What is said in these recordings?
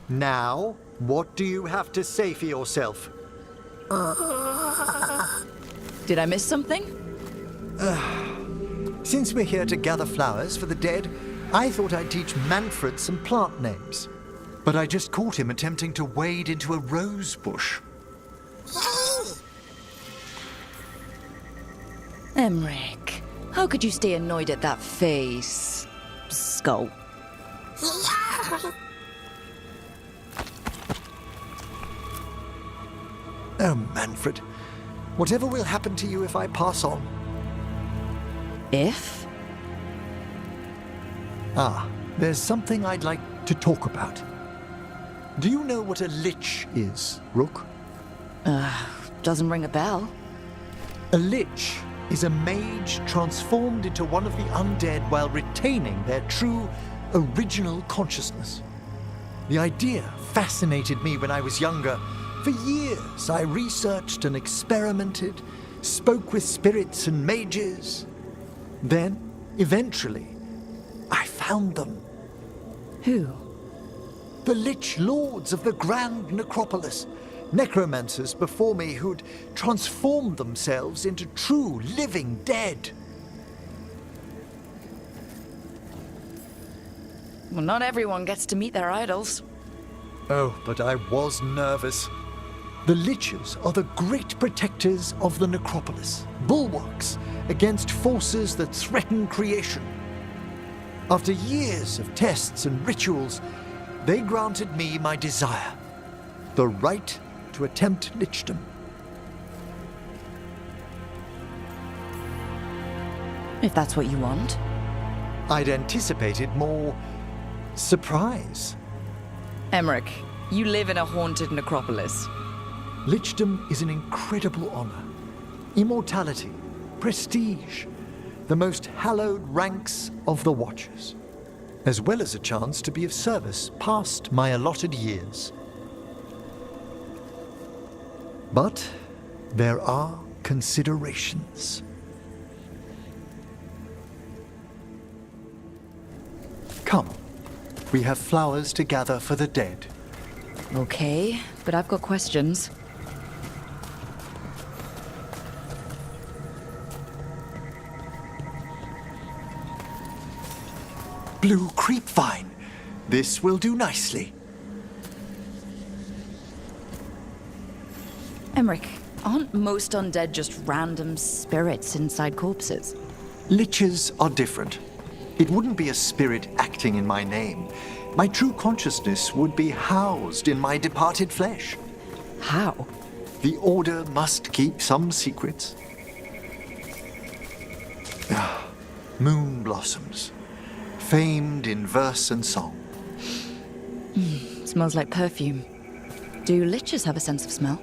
Now, what do you have to say for yourself? Did I miss something? Since we're here to gather flowers for the dead, I thought I'd teach Manfred some plant names. But I just caught him attempting to wade into a rose bush. Emmerich, how could you stay annoyed at that face? Skull. Oh, Manfred. Whatever will happen to you if I pass on? If? There's something I'd like to talk about. Do you know what a lich is, Rook? Doesn't ring a bell. A lich is a mage transformed into one of the undead while retaining their true, original consciousness. The idea fascinated me when I was younger. For years, I researched and experimented, spoke with spirits and mages. Then, eventually, I found them. Who? The Lich Lords of the Grand Necropolis. Necromancers before me who'd transformed themselves into true living dead. Well, not everyone gets to meet their idols. Oh, but I was nervous. The Liches are the great protectors of the necropolis, bulwarks against forces that threaten creation. After years of tests and rituals, they granted me my desire, the right to attempt lichdom. If that's what you want. I'd anticipated more surprise. Emmerich, you live in a haunted necropolis. Lichdom is an incredible honor. Immortality, prestige, the most hallowed ranks of the Watchers, as well as a chance to be of service past my allotted years. But there are considerations. Come, we have flowers to gather for the dead. Okay, but I've got questions. Blue creepvine. This will do nicely. Emmerich, aren't most undead just random spirits inside corpses? Liches are different. It wouldn't be a spirit acting in my name. My true consciousness would be housed in my departed flesh. How? The Order must keep some secrets. Moon blossoms, famed in verse and song. Smells like perfume. Do liches have a sense of smell?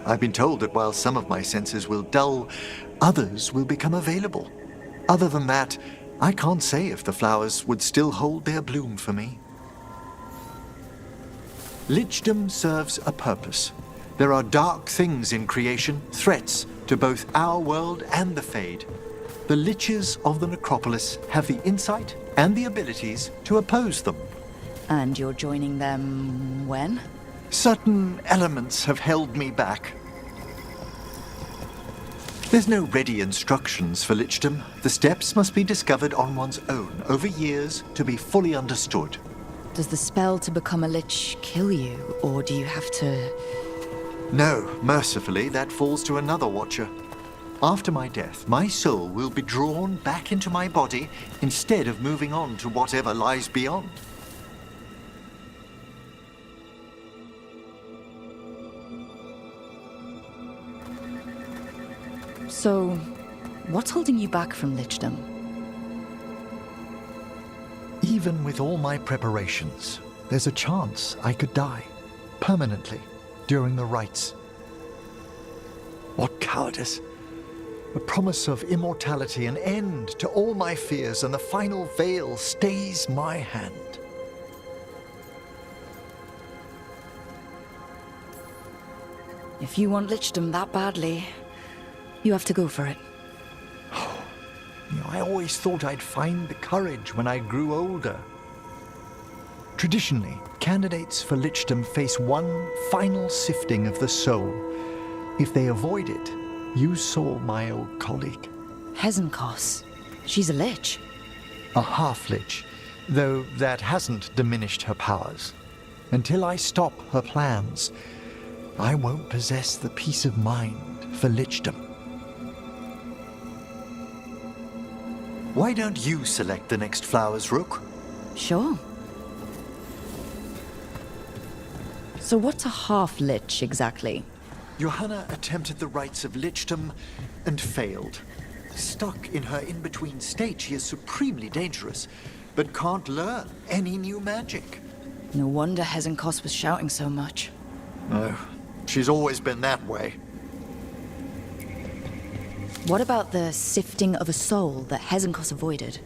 I've been told that while some of my senses will dull, others will become available. Other than that, I can't say if the flowers would still hold their bloom for me. Lichdom serves a purpose. There are dark things in creation, threats to both our world and the Fade. The Liches of the Necropolis have the insight and the abilities to oppose them. And you're joining them when? Certain elements have held me back. There's no ready instructions for lichdom. The steps must be discovered on one's own over years to be fully understood. Does the spell to become a lich kill you, or do you have to... No, mercifully, that falls to another watcher. After my death, my soul will be drawn back into my body instead of moving on to whatever lies beyond. So, what's holding you back from lichdom? Even with all my preparations, there's a chance I could die permanently during the rites. What cowardice! The promise of immortality, an end to all my fears, and the final veil stays my hand. If you want lichdom that badly, you have to go for it. I always thought I'd find the courage when I grew older. Traditionally, Candidates for lichdom face one final sifting of the soul. If they avoid it, you saw my old colleague. Hezenkos. She's a lich. A half-lich, though that hasn't diminished her powers. Until I stop her plans, I won't possess the peace of mind for lichdom. Why don't you select the next flowers, Rook? Sure. So what's a half-lich exactly? Johanna attempted the rites of lichdom and failed. Stuck in her in-between state, she is supremely dangerous, but can't learn any new magic. No wonder Hezenkos was shouting so much. No, she's always been that way. What about the sifting of a soul that Hezenkos avoided?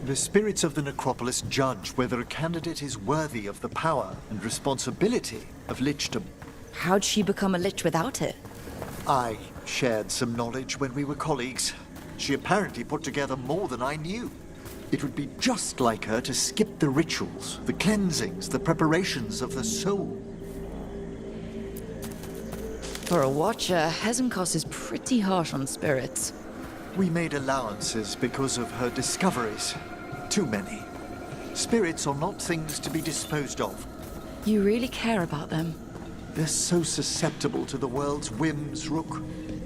The spirits of the necropolis judge whether a candidate is worthy of the power and responsibility of lichdom. How'd she become a lich without it? I shared some knowledge when we were colleagues. She apparently put together more than I knew. It would be just like her to skip the rituals, the cleansings, the preparations of the soul. For a watcher, Hezenkos is pretty harsh on spirits. We made allowances because of her discoveries. Too many. Spirits are not things to be disposed of. You really care about them? They're so susceptible to the world's whims, Rook.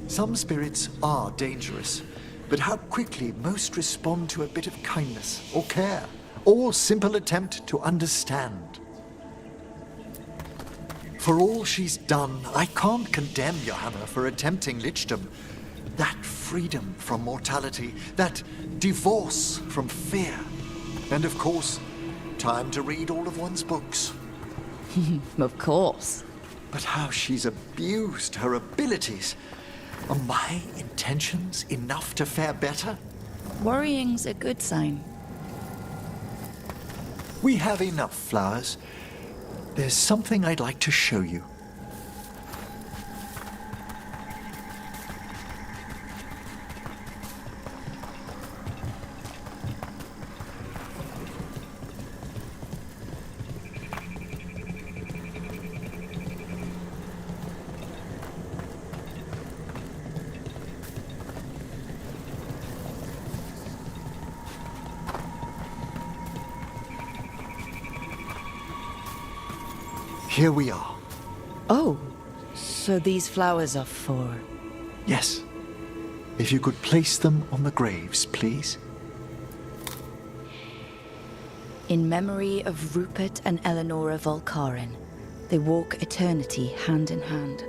Some spirits are dangerous, but how quickly most respond to a bit of kindness or care, or simple attempt to understand. For all she's done, I can't condemn Johanna for attempting lichdom. That freedom from mortality, that divorce from fear, and of course, time to read all of one's books. Of course. But how she's abused her abilities. Are my intentions enough to fare better? Worrying's a good sign. We have enough flowers. There's something I'd like to show you. Here we are. Oh, so these flowers are for... Yes. If you could place them on the graves, please. In memory of Rupert and Eleonora Volkarin, they walk eternity hand in hand.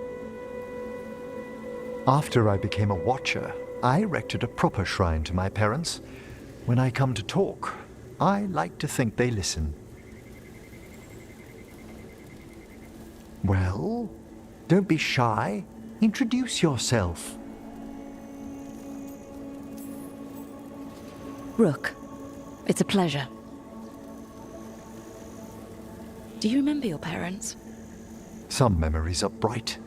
After I became a watcher, I erected a proper shrine to my parents. When I come to talk, I like to think they listen. Well, don't be shy. Introduce yourself. Rook, it's a pleasure. Do you remember your parents? Some memories are bright.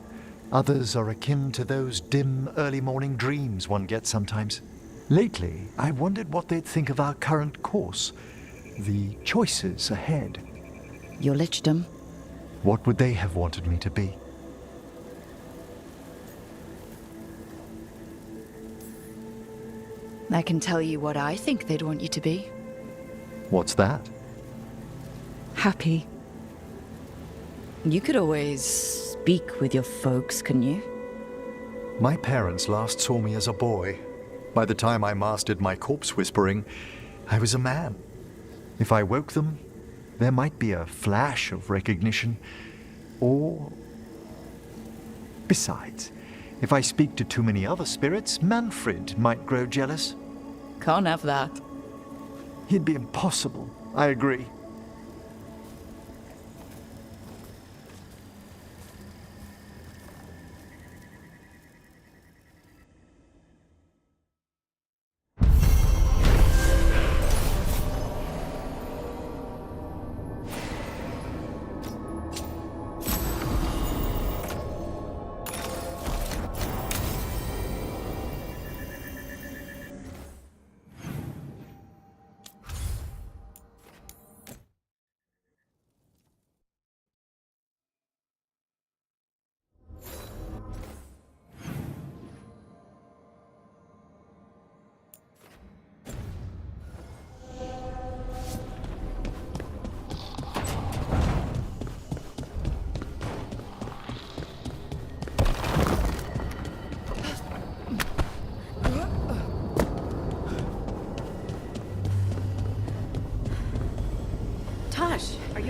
Others are akin to those dim early morning dreams one gets sometimes. Lately, I wondered what they'd think of our current course, the choices ahead. Your lichdom? What would they have wanted me to be? I can tell you what I think they'd want you to be. What's that? Happy. You could always speak with your folks, couldn't you? My parents last saw me as a boy. By the time I mastered my corpse whispering, I was a man. If I woke them, there might be a flash of recognition, or... Besides, if I speak to too many other spirits, Manfred might grow jealous. Can't have that. He'd be impossible, I agree.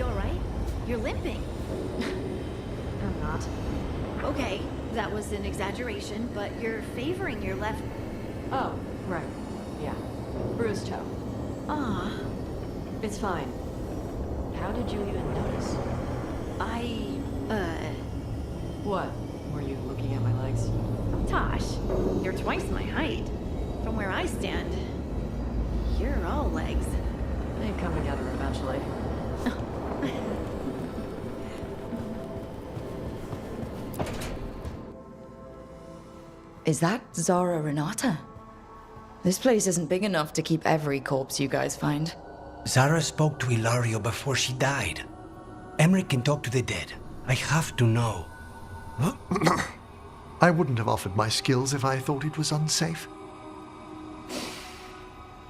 You alright? You're limping. I'm not. Okay, that was an exaggeration, but you're favoring your left... Oh, right. Yeah. Bruised toe. Ah, It's fine. How did you even notice? What? Were you looking at my legs? Tosh, you're twice my height. From where I stand, you're all legs. They come together eventually. Is that Zara Renata? This place isn't big enough to keep every corpse you guys find. Zara spoke to Ilario before she died. Emmerich can talk to the dead. I have to know. I wouldn't have offered my skills if I thought it was unsafe.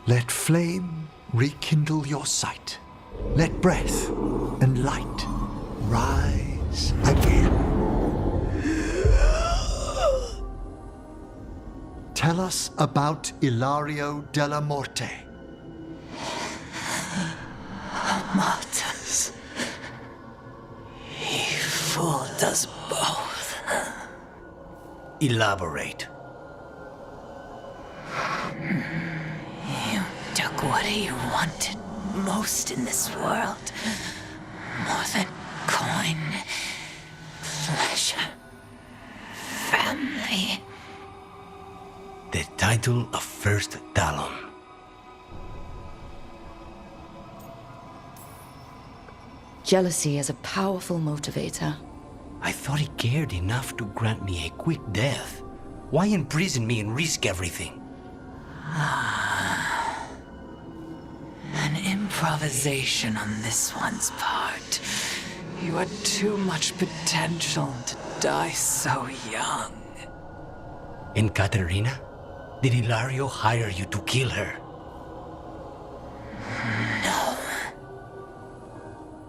Let flame rekindle your sight. Let breath and light rise again. Tell us about Ilario della Morte. Martyrs. He fooled us both. Elaborate. You took what he wanted most in this world. More than coin, pleasure, family. The title of First Talon. Jealousy is a powerful motivator. I thought he cared enough to grant me a quick death. Why imprison me and risk everything? An improvisation on this one's part. You had too much potential to die so young. And Katerina? Did Ilario hire you to kill her? No.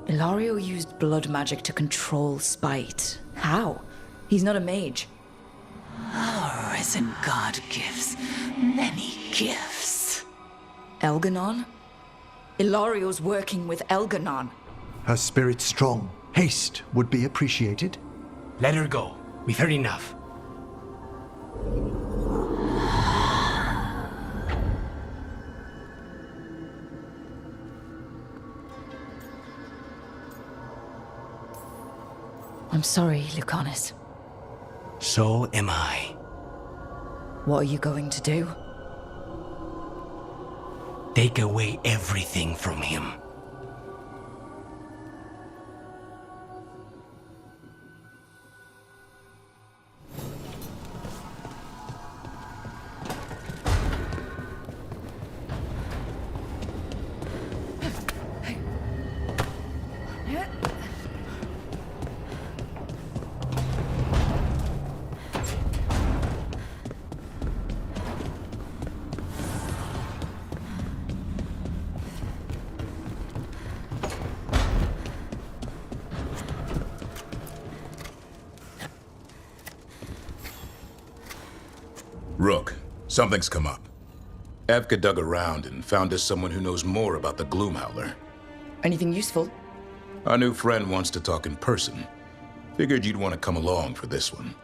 Ilario used blood magic to control spite. How? He's not a mage. Our risen god gives many gifts. Elganon? Ilario's working with Elganon. Her spirit strong. Haste would be appreciated. Let her go. We've heard enough. I'm sorry, Lucanus. So am I. What are you going to do? Take away everything from him. Rook, something's come up. Evka dug around and found us someone who knows more about the Gloomhowler. Anything useful? Our new friend wants to talk in person. Figured you'd want to come along for this one.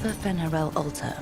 Alpha Fenarel Altar.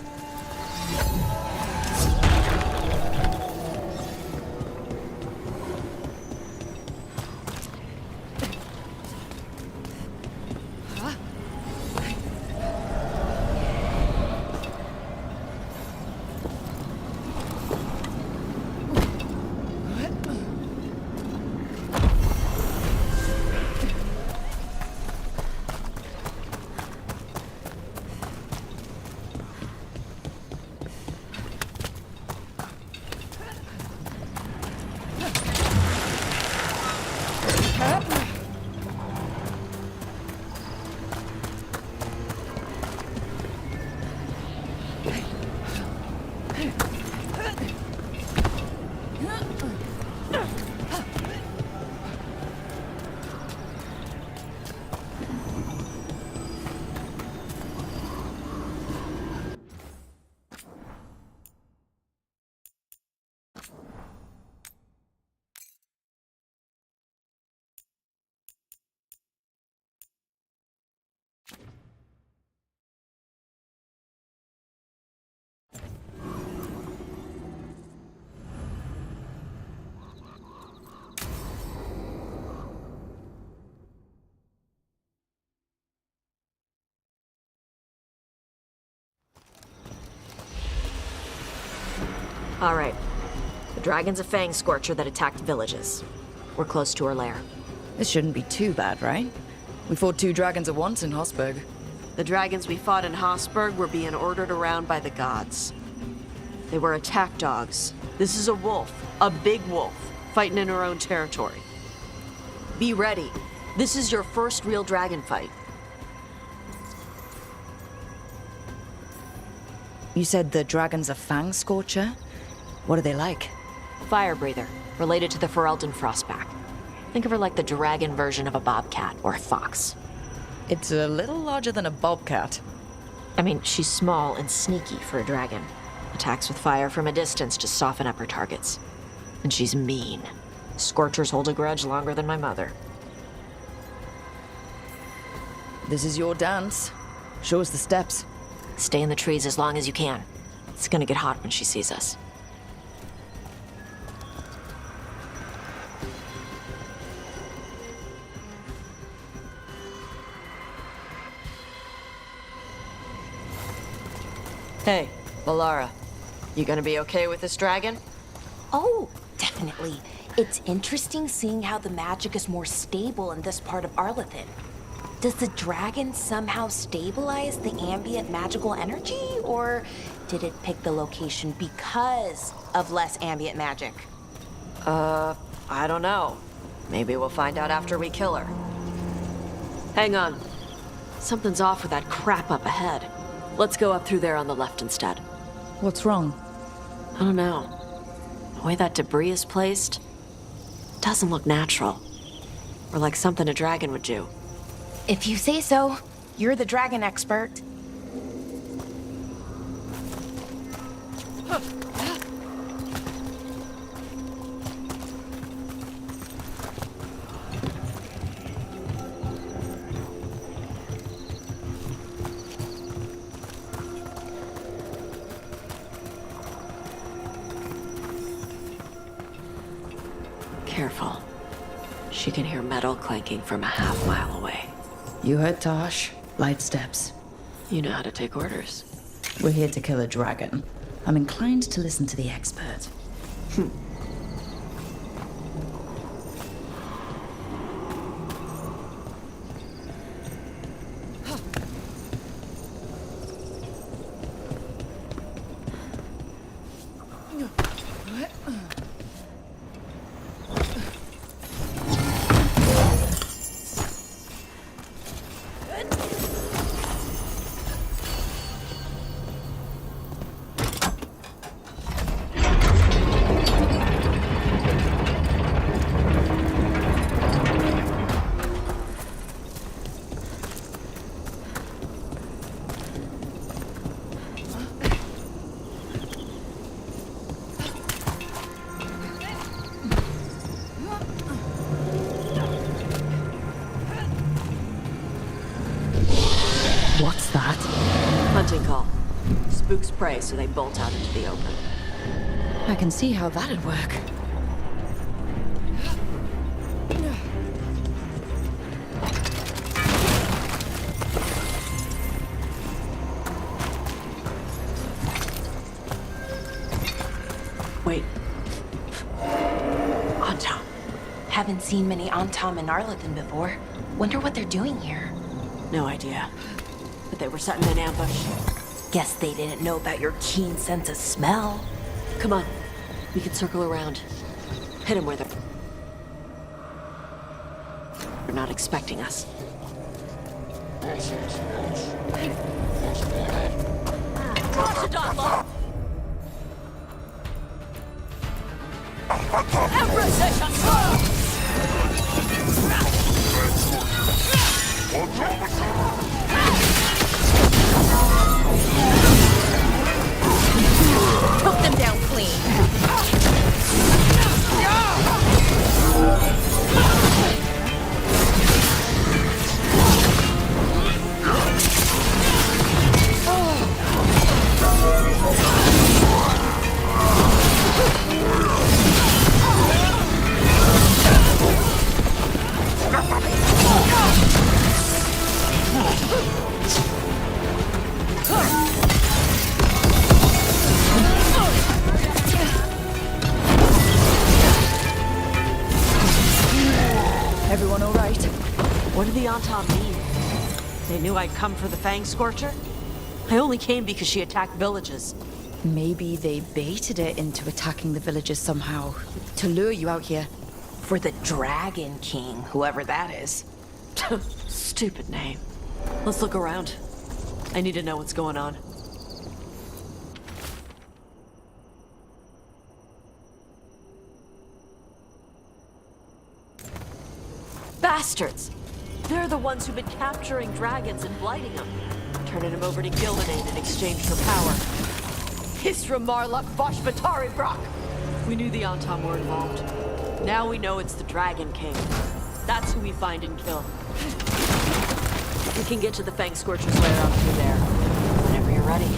All right. The dragon's a fang scorcher that attacked villages. We're close to her lair. This shouldn't be too bad, right? We fought 2 dragons at once in Hosberg. The dragons we fought in Hosberg were being ordered around by the gods. They were attack dogs. This is a wolf, a big wolf, fighting in her own territory. Be ready. This is your first real dragon fight. You said the dragon's a fang scorcher? What are they like? Fire breather, related to the Ferelden frostback. Think of her like the dragon version of a bobcat or a fox. It's a little larger than a bobcat. I mean, she's small and sneaky for a dragon. Attacks with fire from a distance to soften up her targets. And she's mean. Scorchers hold a grudge longer than my mother. This is your dance. Show us the steps. Stay in the trees as long as you can. It's gonna get hot when she sees us. Hey, Valara, you gonna be okay with this dragon? Oh, definitely. It's interesting seeing how the magic is more stable in this part of Arlathan. Does the dragon somehow stabilize the ambient magical energy, or did it pick the location because of less ambient magic? I don't know. Maybe we'll find out after we kill her. Hang on. Something's off with that crap up ahead. Let's go up through there on the left instead. What's wrong? I don't know. The way that debris is placed doesn't look natural. Or like something a dragon would do. If you say so, you're the dragon expert. Careful. She can hear metal clanking from a half-mile away. You heard Tosh. Light steps. You know how to take orders. We're here to kill a dragon. I'm inclined to listen to the expert. spray so they bolt out into the open. I can see how that'd work. Wait. Antom. Haven't seen many Antom in Arlington before. Wonder what they're doing here. No idea. But they were setting an ambush. Guess they didn't know about your keen sense of smell. Come on. We can circle around. Hit them where they're not expecting us. Watch it, Donlo! Took them down clean. Everyone all right? What did the Antom mean? They knew I'd come for the Fang Scorcher? I only came because she attacked villages. Maybe they baited it into attacking the villagers somehow, to lure you out here. For the Dragon King, whoever that is. Stupid name. Let's look around. I need to know what's going on. Bastards! They're the ones who've been capturing dragons and blighting them, turning them over to Gillidan in exchange for power. Hisra Marluk Voshvatari Brock! We knew the Antom were involved. Now we know it's the Dragon King. That's who we find and kill. We can get to the Fang Scorcher's lair out through there. Whenever you're ready.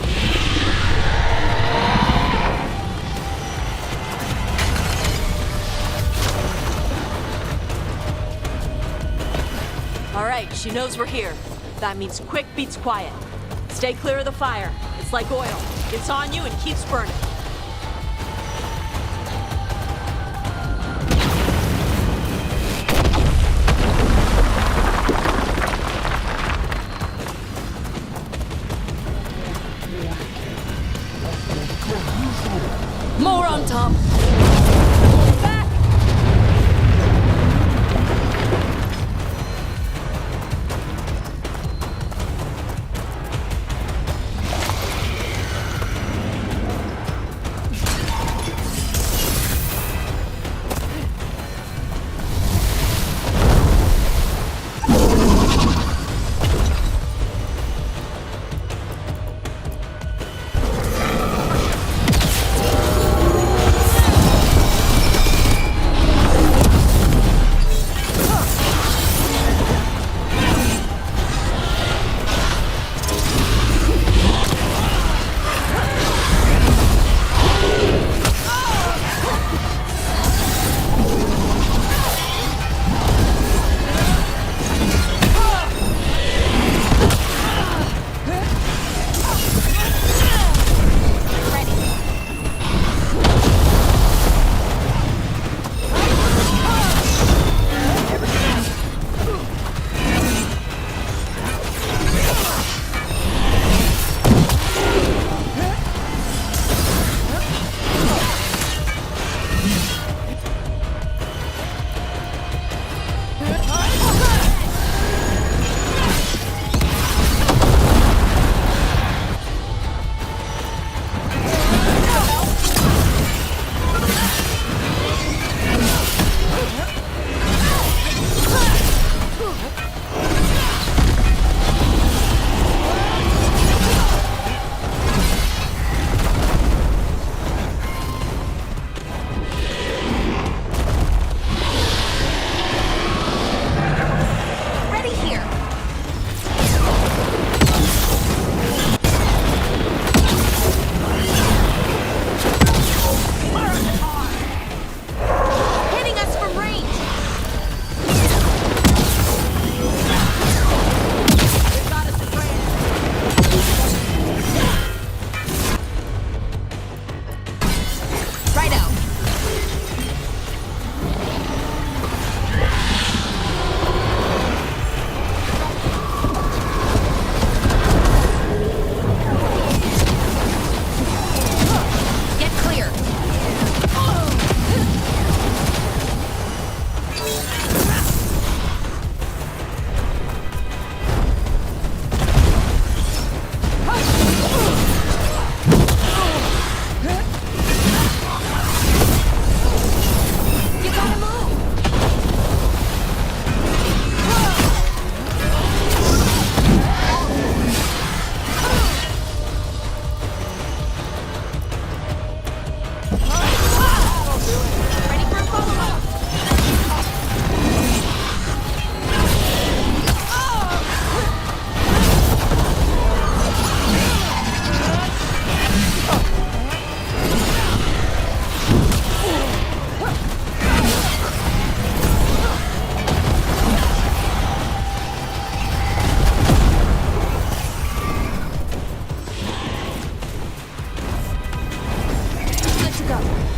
All right, she knows we're here. That means quick beats quiet. Stay clear of the fire. It's like oil. It's on you and keeps burning. More on top! Back! to go.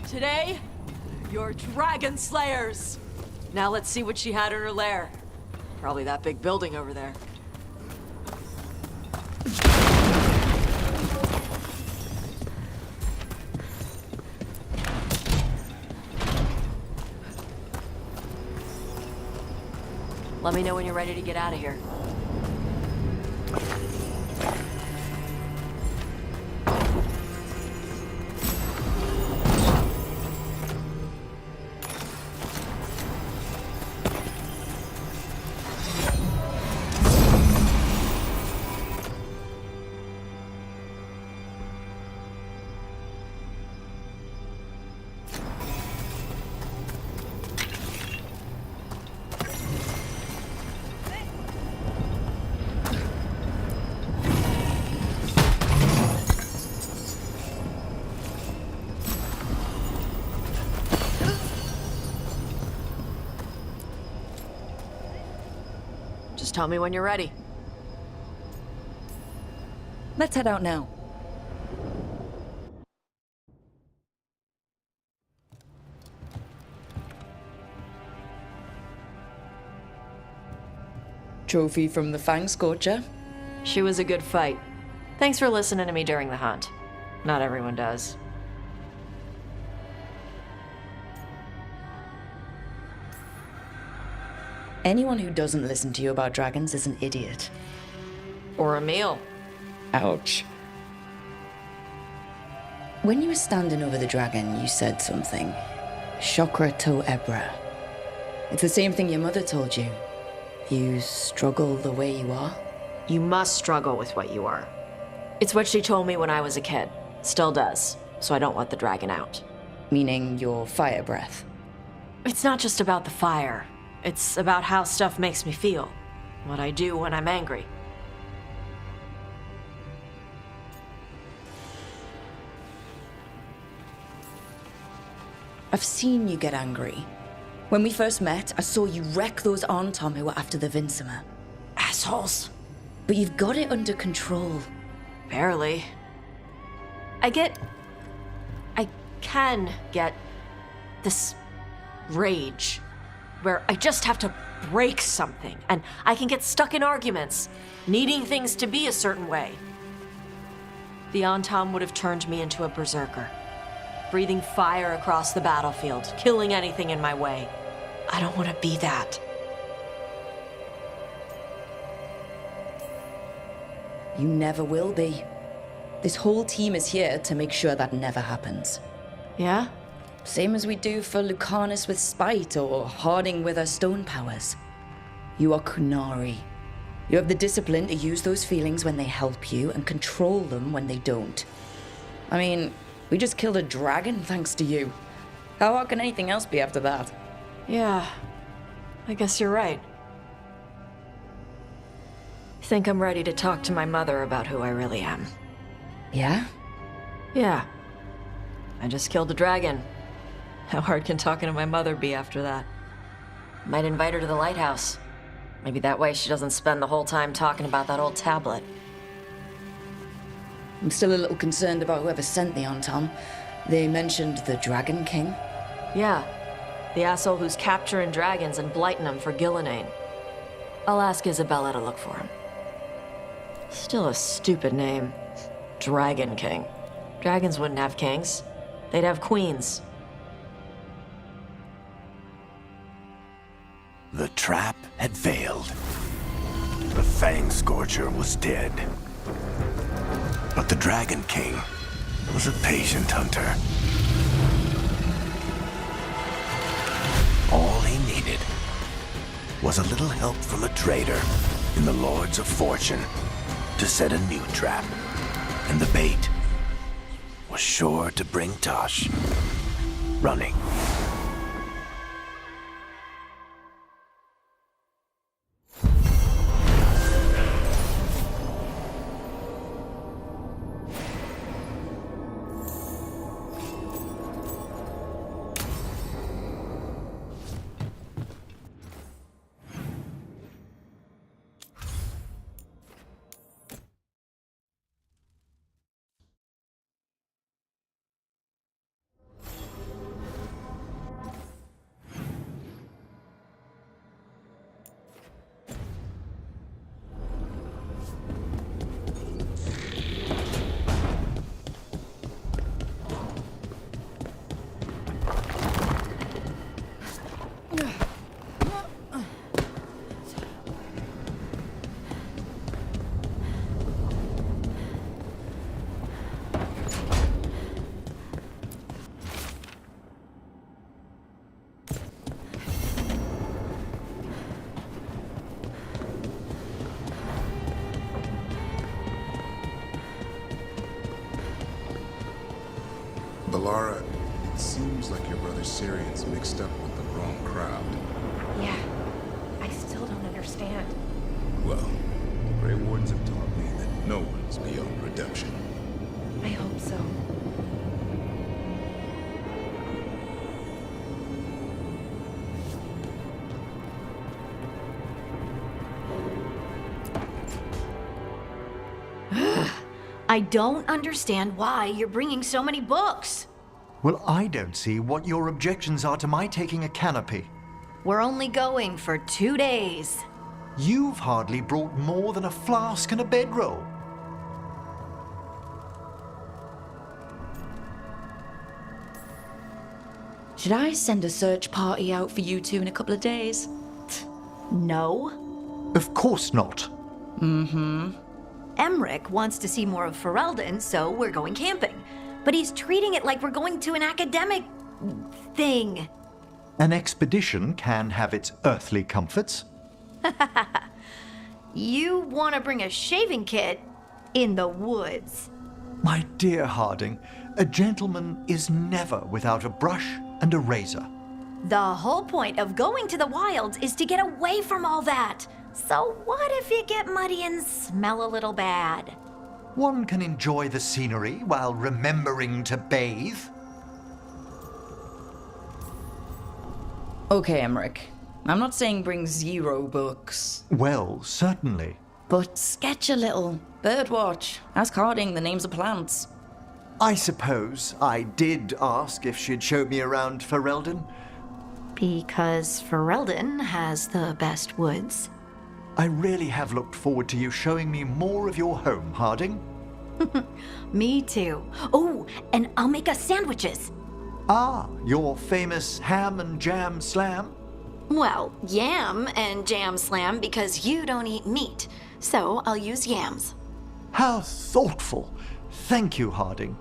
Today, you're dragon slayers. Now let's see what she had in her lair. Probably that big building over there. Let me know when you're ready to get out of here. Just tell me when you're ready. Let's head out now. Trophy from the Fang Scorcher. She was a good fight. Thanks for listening to me during the hunt. Not everyone does. Anyone who doesn't listen to you about dragons is an idiot. Or a meal. Ouch. When you were standing over the dragon, you said something. Chakra to Ebra. It's the same thing your mother told you. You struggle the way you are. You must struggle with what you are. It's what she told me when I was a kid. Still does. So I don't let the dragon out. Meaning your fire breath. It's not just about the fire. It's about how stuff makes me feel. What I do when I'm angry. I've seen you get angry. When we first met, I saw you wreck those Arntom who were after the Vincimer. Assholes. But you've got it under control. Barely. I can get this rage where I just have to break something and I can get stuck in arguments, needing things to be a certain way. The Antam would have turned me into a berserker, breathing fire across the battlefield, killing anything in my way. I don't want to be that. You never will be. This whole team is here to make sure that never happens. Yeah? Same as we do for Lucanus with spite or Harding with her stone powers. You are Kunari. You have the discipline to use those feelings when they help you and control them when they don't. I mean, we just killed a dragon thanks to you. How hard can anything else be after that? Yeah. I guess you're right. Think I'm ready to talk to my mother about who I really am. Yeah? Yeah. I just killed a dragon. How hard can talking to my mother be after that? Might invite her to the lighthouse. Maybe that way she doesn't spend the whole time talking about that old tablet. I'm still a little concerned about whoever sent the Antom. They mentioned the Dragon King. Yeah. The asshole who's capturing dragons and blighting them for Gillinane. I'll ask Isabella to look for him. Still a stupid name. Dragon King. Dragons wouldn't have kings. They'd have queens. The trap had failed. The Fang Scorcher was dead. But the Dragon King was a patient hunter. All he needed was a little help from a trader in the Lords of Fortune to set a new trap. And the bait was sure to bring Tosh running. Valara, it seems like your brother Syrian's mixed up with the wrong crowd. Yeah, I still don't understand. Well, the Grey Wardens have taught me that no one's beyond redemption. I hope so. I don't understand why you're bringing so many books. Well, I don't see what your objections are to my taking a canopy. We're only going for 2 days. You've hardly brought more than a flask and a bedroll. Should I send a search party out for you two in a couple of days? No. Of course not. Emmerich wants to see more of Ferelden, so we're going camping. But he's treating it like we're going to an academic thing. An expedition can have its earthly comforts. You want to bring a shaving kit in the woods. My dear Harding, a gentleman is never without a brush and a razor. The whole point of going to the wilds is to get away from all that. So what if you get muddy and smell a little bad? One can enjoy the scenery while remembering to bathe. Okay, Emmerich. I'm not saying bring 0 books, Well, certainly. but sketch a little. Birdwatch. Ask Harding the names of plants. I suppose I did ask if she'd show me around Ferelden. Because Ferelden has the best woods. I really have looked forward to you showing me more of your home, Harding. Me too. Oh, and I'll make us sandwiches. Ah, your famous ham and jam slam? Well, yam and jam slam because you don't eat meat. So I'll use yams. How thoughtful. Thank you, Harding.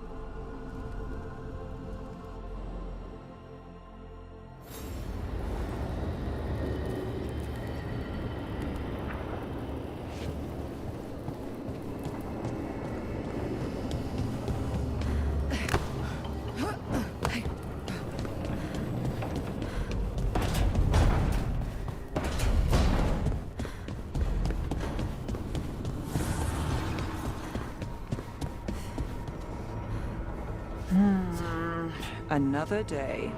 Another day.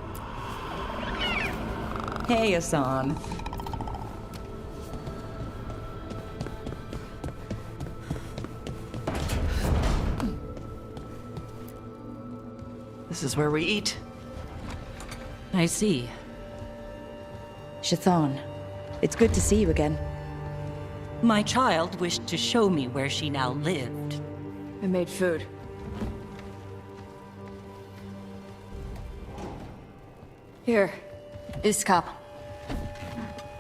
Hey, Hassan. This is where we eat. I see. Shathan, it's good to see you again. My child wished to show me where she now lived. I made food. Here, this cup.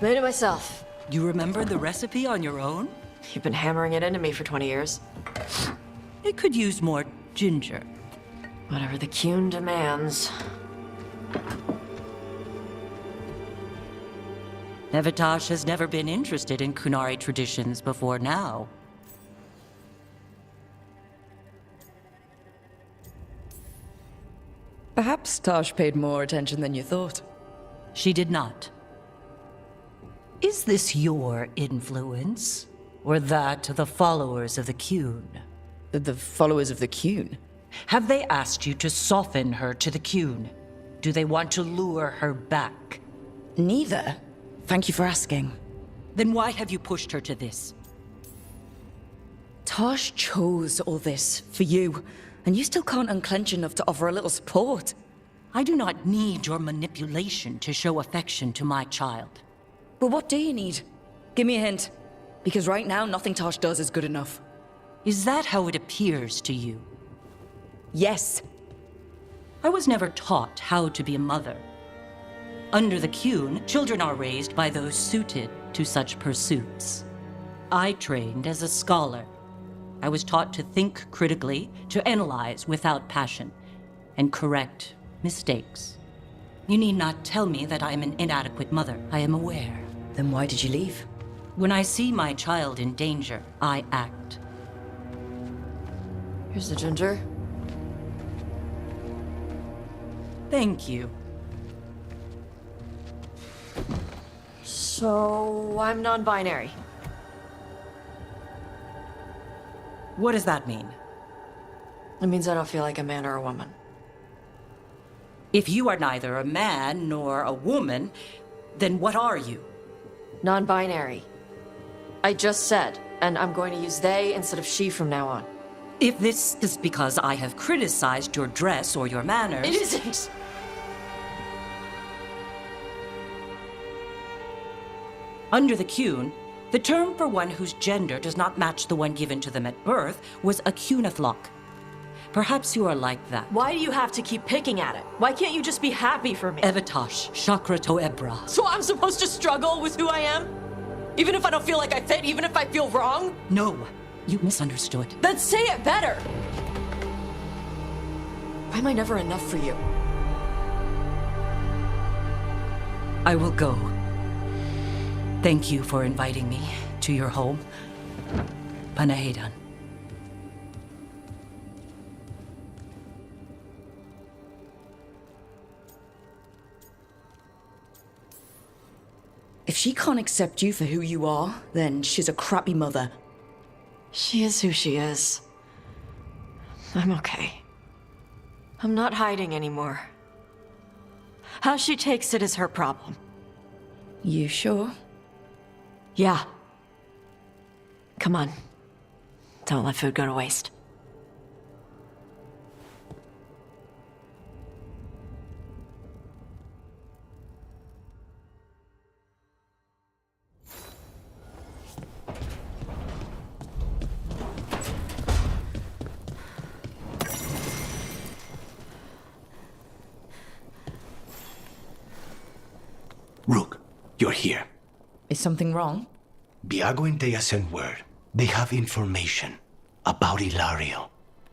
Made it myself. You remember the recipe on your own? You've been hammering it into me for 20 years. It could use more ginger. Whatever the Kuhn demands. Nevitash has never been interested in Kunari traditions before now. Perhaps Tosh paid more attention than you thought. She did not. Is this your influence? Or that of the followers of the Kuhn? The followers of the Kuhn? Have they asked you to soften her to the Kuhn? Do they want to lure her back? Neither. Thank you for asking. Then why have you pushed her to this? Tosh chose all this for you, and you still can't unclench enough to offer a little support. I do not need your manipulation to show affection to my child. But what do you need? Give me a hint. Because right now, nothing Tosh does is good enough. Is that how it appears to you? Yes. I was never taught how to be a mother. Under the Kuhn, children are raised by those suited to such pursuits. I trained as a scholar. I was taught to think critically, to analyze without passion, and correct mistakes. You need not tell me that I am an inadequate mother. I am aware. Then why did you leave? When I see my child in danger, I act. Here's the ginger. Thank you. So, I'm non-binary. What does that mean? It means I don't feel like a man or a woman. If you are neither a man nor a woman, then what are you? Non-binary. I just said, and I'm going to use they instead of she from now on. If this is because I have criticized your dress or your manners... It isn't! Under the Cune, the term for one whose gender does not match the one given to them at birth was a cuniflock. Perhaps you are like that. Why do you have to keep picking at it? Why can't you just be happy for me? Evatash, Chakra to Ebra. So I'm supposed to struggle with who I am? Even if I don't feel like I fit, even if I feel wrong? No, you misunderstood. Then say it better! Why am I never enough for you? I will go. Thank you for inviting me to your home. Panahedan. If she can't accept you for who you are, then she's a crappy mother. She is who she is. I'm okay. I'm not hiding anymore. How she takes it is her problem. You sure? Yeah. Come on. Don't let food go to waste. Rook, you're here. Is something wrong? Biago and Dea sent word. They have information about Ilario.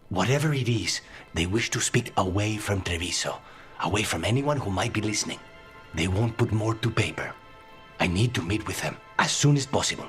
Whatever it is, they wish to speak away from Treviso, away from anyone who might be listening. They won't put more to paper. I need to meet with them as soon as possible.